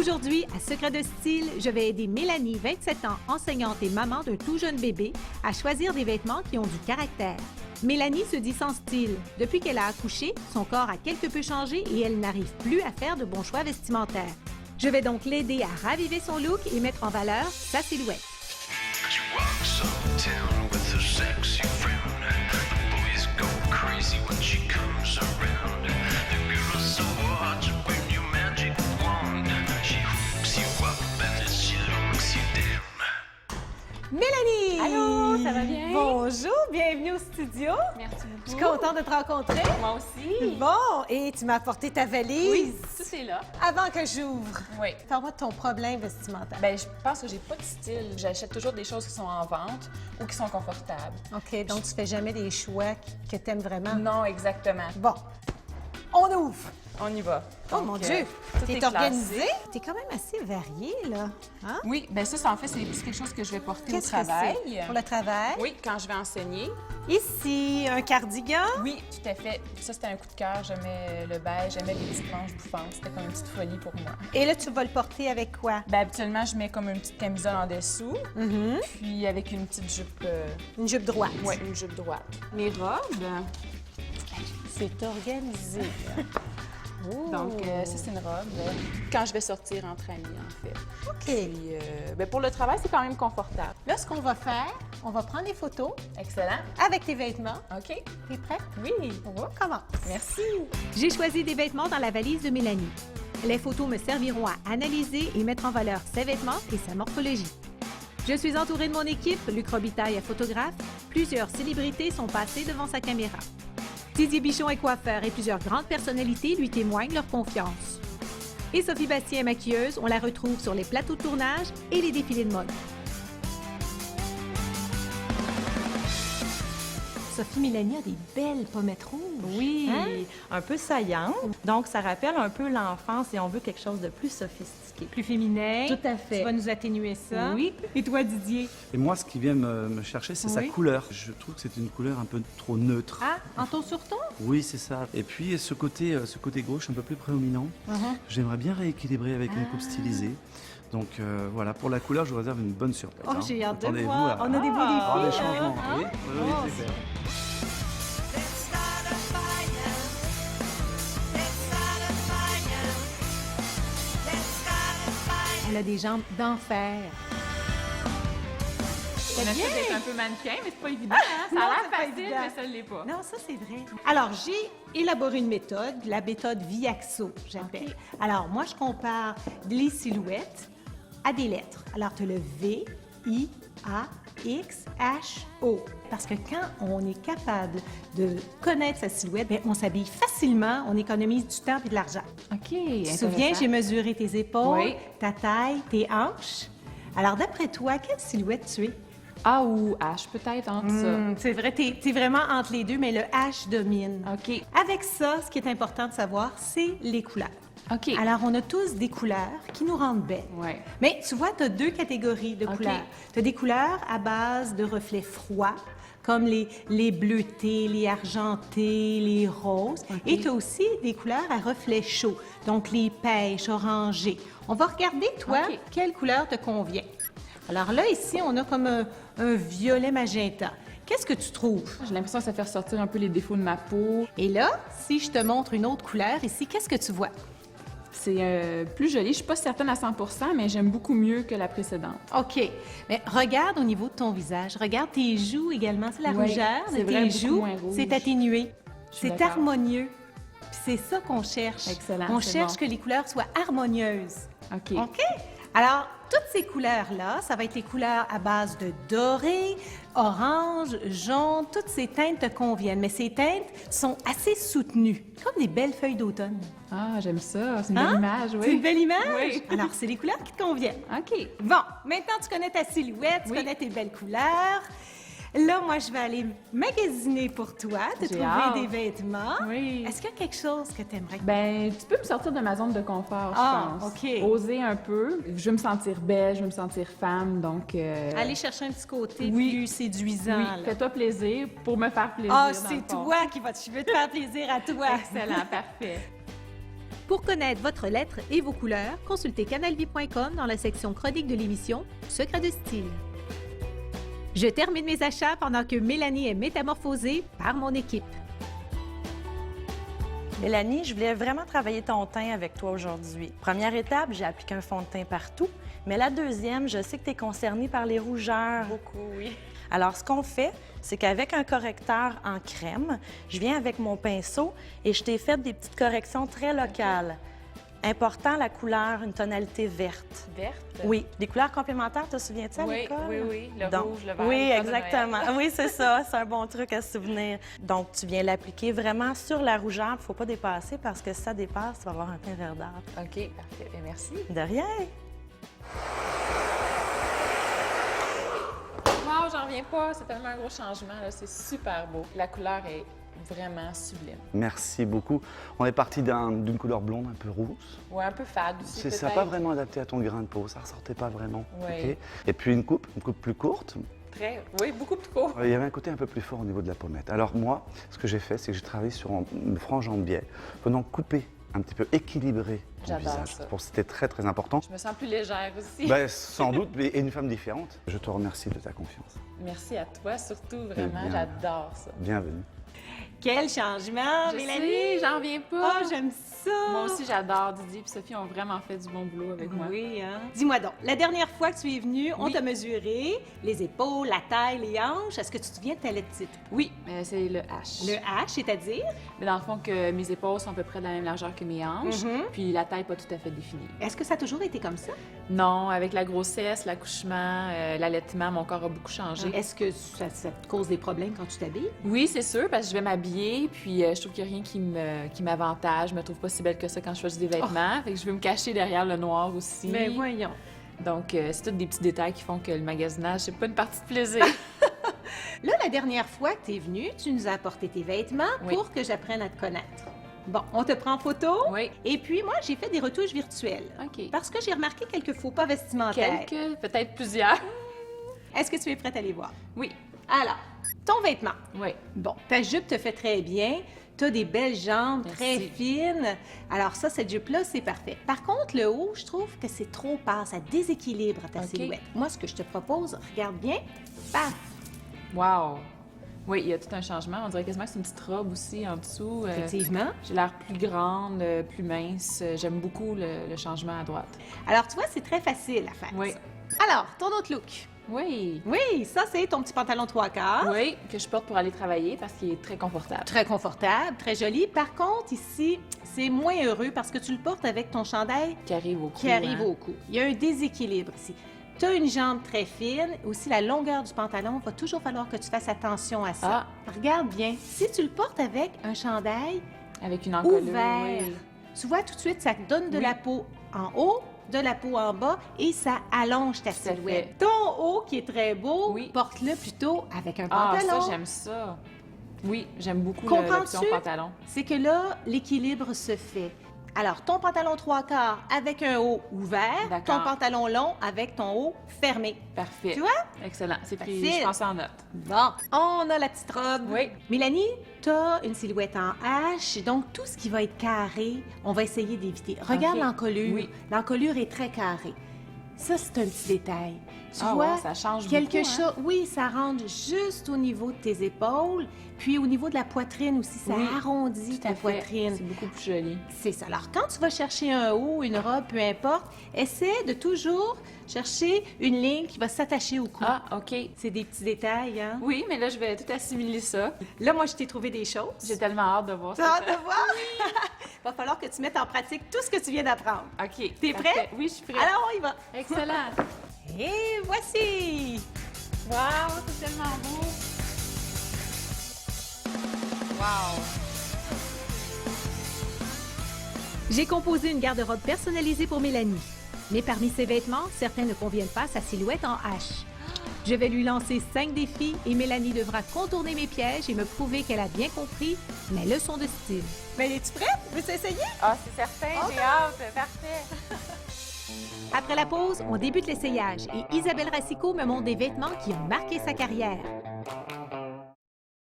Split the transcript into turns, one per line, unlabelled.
Aujourd'hui, à Secret de style, je vais aider Mélanie, 27 ans, enseignante et maman d'un tout jeune bébé, à choisir des vêtements qui ont du caractère. Mélanie se dit sans style. Depuis qu'elle a accouché, son corps a quelque peu changé et elle n'arrive plus à faire de bons choix vestimentaires. Je vais donc l'aider à raviver son look et mettre en valeur sa silhouette. Mélanie!
Allô, ça va bien?
Bonjour, bienvenue au studio.
Merci beaucoup.
Je suis contente de te rencontrer.
Moi aussi.
Bon, et tu m'as apporté ta valise.
Oui, tout est là.
Avant que j'ouvre,
Oui.
parle-moi de ton problème vestimentaire.
Ben, je pense que j'ai pas de style. J'achète toujours des choses qui sont en vente ou qui sont confortables.
OK, donc tu fais jamais des choix que tu aimes vraiment.
Non, exactement.
Bon, on ouvre.
On y va.
Oh
Donc,
mon Dieu,
tout
t'es
est
organisée.
classé.
T'es quand même assez variée, là. Hein?
Oui, ben ça, en fait, c'est quelque chose que je vais porter au
Qu'est-ce que
travail.
c'est? Pour le travail?
Oui, quand je vais enseigner.
Ici, un cardigan.
Oui, tout à fait. Ça, c'était un coup de cœur. J'aimais le beige, j'aimais les petites manches bouffantes. C'était comme une petite folie pour moi.
Et là, tu vas le porter avec quoi?
Ben, habituellement, je mets comme une petite camisole en dessous, puis avec une petite jupe...
Une jupe droite.
Oui, une jupe droite. Mes robes...
C'est organisé, là. Oh.
Donc, ça, c'est une robe quand je vais sortir entre amis, en fait.
OK.
Puis, ben, pour le travail, c'est quand même confortable.
Là, ce qu'on va faire, on va prendre des photos
Excellent.
avec tes vêtements.
OK.
T'es prête?
Oui.
On commence.
Merci.
J'ai choisi des vêtements dans la valise de Mélanie. Les photos me serviront à analyser et mettre en valeur ses vêtements et sa morphologie. Je suis entourée de mon équipe. Luc Robitaille est photographe. Plusieurs célébrités sont passées devant sa caméra. Didier Bichon est coiffeur et plusieurs grandes personnalités lui témoignent leur confiance. Et Sophie Bastien est maquilleuse. On la retrouve sur les plateaux de tournage et les défilés de mode. Sophie, Mélanie a des belles pommettes rouges.
Oui,
Hein?
un peu saillante. Donc, ça rappelle un peu l'enfance et on veut quelque chose de plus sophistiqué.
Plus féminin.
Tout à fait.
Tu vas nous atténuer ça.
Oui.
Et toi, Didier?
Et moi, ce qui vient me chercher, c'est sa
Oui.
couleur. Je trouve que c'est une couleur un peu trop neutre.
Ah, en ton sur ton?
Oui, c'est ça. Et puis, ce côté gauche un peu plus prédominant, j'aimerais bien rééquilibrer avec une coupe stylisée. Donc voilà, pour la couleur, je vous réserve une bonne surprise.
Oh, j'ai hâte de
Attendez-vous
voir.
à
On a des beaux
voir
défis,
des changements.
hein?
Oui, oui,
Oh,
c'est clair.
Elle a des jambes d'enfer.
On essaie d'être un peu mannequin, mais c'est pas évident. Hein? Ça
Non,
a
c'est
l'air
pas
facile,
évident.
mais ça ne l'est pas.
Non, ça, c'est vrai. Alors, j'ai élaboré une méthode, la méthode Viaxo, j'appelle.
OK.
Alors, moi, je compare les silhouettes à des lettres. Alors, tu as le V, I, A, X, H, O. Parce que quand on est capable de connaître sa silhouette, bien, on s'habille facilement, on économise du temps et de l'argent.
OK.
Tu te souviens, j'ai mesuré tes épaules,
Oui.
ta taille, tes hanches. Alors, d'après toi, quelle silhouette tu es?
A ou H, peut-être entre
C'est vrai, t'es vraiment entre les deux, mais le H domine.
ça. OK.
Avec ça, ce qui est important de savoir, c'est les couleurs.
OK.
Alors, on a tous des couleurs qui nous rendent belles.
Ouais.
Mais tu vois, tu as deux catégories de
OK.
couleurs. Tu as des couleurs à base de reflets froids, comme les bleutés, les argentés, les roses.
OK.
Et tu as aussi des couleurs à reflets chauds, donc les pêches, orangés. On va regarder, toi,
OK.
quelle couleur te convient. Alors là, ici, on a comme un violet magenta. Qu'est-ce que tu trouves?
J'ai l'impression que ça fait ressortir un peu les défauts de ma peau.
Et là, si je te montre une autre couleur ici, qu'est-ce que tu vois?
C'est plus joli. Je suis pas certaine à 100 mais j'aime beaucoup mieux que la précédente.
OK. Mais regarde au niveau de ton visage. Regarde tes joues également. C'est la
Oui,
rougeur de
c'est vrai,
tes
beaucoup
joues.
moins rouge.
C'est atténué.
Je suis
C'est
d'accord.
harmonieux. Puis c'est ça qu'on cherche.
Excellent,
On
c'est
cherche
bon.
que les couleurs soient harmonieuses.
OK.
OK? Alors, toutes ces couleurs-là, ça va être les couleurs à base de doré, orange, jaune. Toutes ces teintes te conviennent, mais ces teintes sont assez soutenues, comme des belles feuilles d'automne.
Ah, j'aime ça. C'est une
Hein?
belle image, oui.
C'est une belle image?
Oui.
Alors, c'est les couleurs qui te conviennent.
OK.
Bon, maintenant, tu connais ta silhouette, tu
Oui.
connais tes belles couleurs. Là, moi, je vais aller magasiner pour toi, te
J'ai
trouver
hâte.
des vêtements.
Oui.
Est-ce qu'il y a quelque chose que tu aimerais?
Ben, tu peux me sortir de ma zone de confort,
Ah,
je pense.
OK.
Oser un peu. Je veux me sentir belle, je veux me sentir femme, donc...
Aller chercher un petit côté
oui.
plus séduisant.
Oui,
là.
fais-toi plaisir pour me faire plaisir.
Ah,
dans
c'est
le fond.
toi qui vas... Je veux te faire plaisir à toi.
Excellent, parfait.
Pour connaître votre lettre et vos couleurs, consultez canalvie.com dans la section chronique de l'émission Secrets de style. Je termine mes achats pendant que Mélanie est métamorphosée par mon équipe.
Mélanie, je voulais vraiment travailler ton teint avec toi aujourd'hui. Première étape, j'ai appliqué un fond de teint partout. Mais la deuxième, je sais que tu es concernée par les rougeurs.
Beaucoup, oui.
Alors, ce qu'on fait, c'est qu'avec un correcteur en crème, je viens avec mon pinceau et je t'ai fait des petites corrections très locales. Important, la couleur, une tonalité verte.
Verte?
Oui. Les couleurs complémentaires, te souviens-tu à
Oui,
l'école?
oui. Le
Donc,
rouge, le vert.
oui,
les fleurs de Noël.
exactement. Oui, c'est ça. C'est un bon truc à se souvenir. Donc, tu viens l'appliquer vraiment sur la rougeur. Il ne faut pas dépasser parce que si ça dépasse, tu vas avoir un teint verdâtre.
OK, parfait. Bien, merci.
De rien.
Wow, j'en reviens pas. C'est tellement un gros changement. Là. C'est super beau. La couleur est vraiment sublime.
Merci beaucoup. On est parti d'une couleur blonde un peu rousse.
Ouais, un peu fade aussi,
C'est ça,
peut-être.
pas vraiment adapté à ton grain de peau, ça ressortait pas vraiment.
Oui.
Ok. Et puis une coupe plus courte.
Oui, beaucoup plus court.
Il y avait un côté un peu plus fort au niveau de la pommette. Alors moi, ce que j'ai fait, c'est que j'ai travaillé sur une frange en biais, venant couper un petit peu, équilibrer ton
J'adore
visage.
ça.
C'était très très important.
Je me sens plus légère aussi.
Ben, sans doute, et une femme différente. Je te remercie de ta confiance.
Merci à toi, surtout, vraiment.
bien.
J'adore ça.
Bienvenue.
Quel changement,
Je
Mélanie!
sais, j'en reviens pas.
Oh, j'aime ça!
Moi aussi, j'adore. Didier et Sophie ont vraiment fait du bon boulot avec moi.
Oui, hein? Dis-moi donc, la dernière fois que tu es venue, on
Oui.
t'a mesuré les épaules, la taille, les hanches. Est-ce que tu te souviens de ta lettre type?
Oui, c'est le H.
Le H, c'est-à-dire?
Mais dans le fond, que mes épaules sont à peu près de la même largeur que mes hanches, puis la taille pas tout à fait définie.
Est-ce que ça a toujours été comme ça?
Non, avec la grossesse, l'accouchement, l'allaitement, mon corps a beaucoup changé.
Est-ce que ça te cause des problèmes quand tu t'habilles?
Oui, c'est sûr, parce que je vais m'habiller, puis je trouve qu'il n'y a rien qui m'avantage. Je me trouve pas si belle que ça quand je choisis des vêtements. Fait que je veux me cacher derrière le noir aussi.
Mais voyons.
Donc, c'est tous des petits détails qui font que le magasinage, c'est pas une partie de plaisir.
Là, la dernière fois que tu es venue, tu nous as apporté tes vêtements
Oui.
pour que j'apprenne à te connaître. Bon, on te prend en photo.
Oui.
Et puis, moi, j'ai fait des retouches virtuelles.
OK.
Parce que j'ai remarqué quelques faux pas vestimentaires.
Quelques, peut-être plusieurs.
Est-ce que tu es prête à les voir?
Oui.
Alors, ton vêtement.
Oui.
Bon, ta jupe te fait très bien. Tu as des belles jambes
Merci.
très fines. Alors ça, cette jupe-là, c'est parfait. Par contre, le haut, je trouve que c'est trop pâle. Ça déséquilibre ta
OK.
silhouette. Moi, ce que je te propose, regarde bien. Paf!
Wow. Oui, il y a tout un changement. On dirait quasiment que c'est une petite robe aussi en dessous.
Effectivement.
J'ai l'air plus grande, plus mince. J'aime beaucoup le changement à droite.
Alors, tu vois, c'est très facile à faire.
Oui.
ça. Alors, ton autre look.
Oui.
Oui, ça, c'est ton petit pantalon 3/4.
Oui, que je porte pour aller travailler parce qu'il est très confortable.
Très confortable, très joli. Par contre, ici, c'est moins heureux parce que tu le portes avec ton chandail
Qui arrive au cou.
qui arrive
hein.
au cou. Il y a un déséquilibre ici. Tu as une jambe très fine. Aussi, la longueur du pantalon, va toujours falloir que tu fasses attention à ça. Regarde bien. Si tu le portes avec un chandail
Avec une encolure.
ouvert,
Oui.
tu vois tout de suite, ça te donne de
Oui.
la peau en haut, de la peau en bas et ça allonge ta
Tout à
silhouette.
fait.
Ton haut, qui est très beau,
Oui.
porte-le plutôt avec un
Ah,
pantalon.
ça, j'aime ça. Oui, j'aime beaucoup
Comprends-tu?
l'option pantalon.
C'est que là, l'équilibre se fait. Alors, ton pantalon 3/4 avec un haut ouvert,
D'accord.
ton pantalon long avec ton haut fermé.
Parfait.
Tu vois?
Excellent. C'est pris,
Facile.
je prends ça en note.
Bon, on a la petite robe.
Oui.
Mélanie, tu as une silhouette en H, donc tout ce qui va être carré, on va essayer d'éviter. Regarde
Ok.
l'encolure.
Oui.
L'encolure est très carrée. Ça, c'est un petit détail. Tu
Ah
vois,
ouais, ça change
quelque
beaucoup, hein?
chose. Oui, ça rentre juste au niveau de tes épaules, puis au niveau de la poitrine aussi, ça
Oui,
arrondit
Tout
ta
à fait.
poitrine.
C'est beaucoup plus joli.
C'est ça. Alors, quand tu vas chercher un haut, une robe, peu importe, essaie de toujours chercher une ligne qui va s'attacher au cou.
Ah, OK.
C'est des petits détails, hein?
Oui, mais là, je vais tout assimiler ça.
Là, moi, je t'ai trouvé des choses.
J'ai tellement hâte de voir
T'as
ça.
hâte de voir? Va falloir que tu mettes en pratique tout ce que tu viens d'apprendre.
OK.
T'es
parfait.
prêt?
Oui, je suis prête.
Alors, on y va.
Excellent.
Et voici!
Wow, c'est tellement beau. Wow.
J'ai composé une garde-robe personnalisée pour Mélanie. Mais parmi ses vêtements, certains ne conviennent pas à sa silhouette en H. Je vais lui lancer 5 défis et Mélanie devra contourner mes pièges et me prouver qu'elle a bien compris mes leçons de style. Mais es-tu prête? Veux-tu essayer?
Ah, c'est certain, j'ai hâte. Parfait.
Après la pause, on débute l'essayage et Isabelle Racicot me montre des vêtements qui ont marqué sa carrière.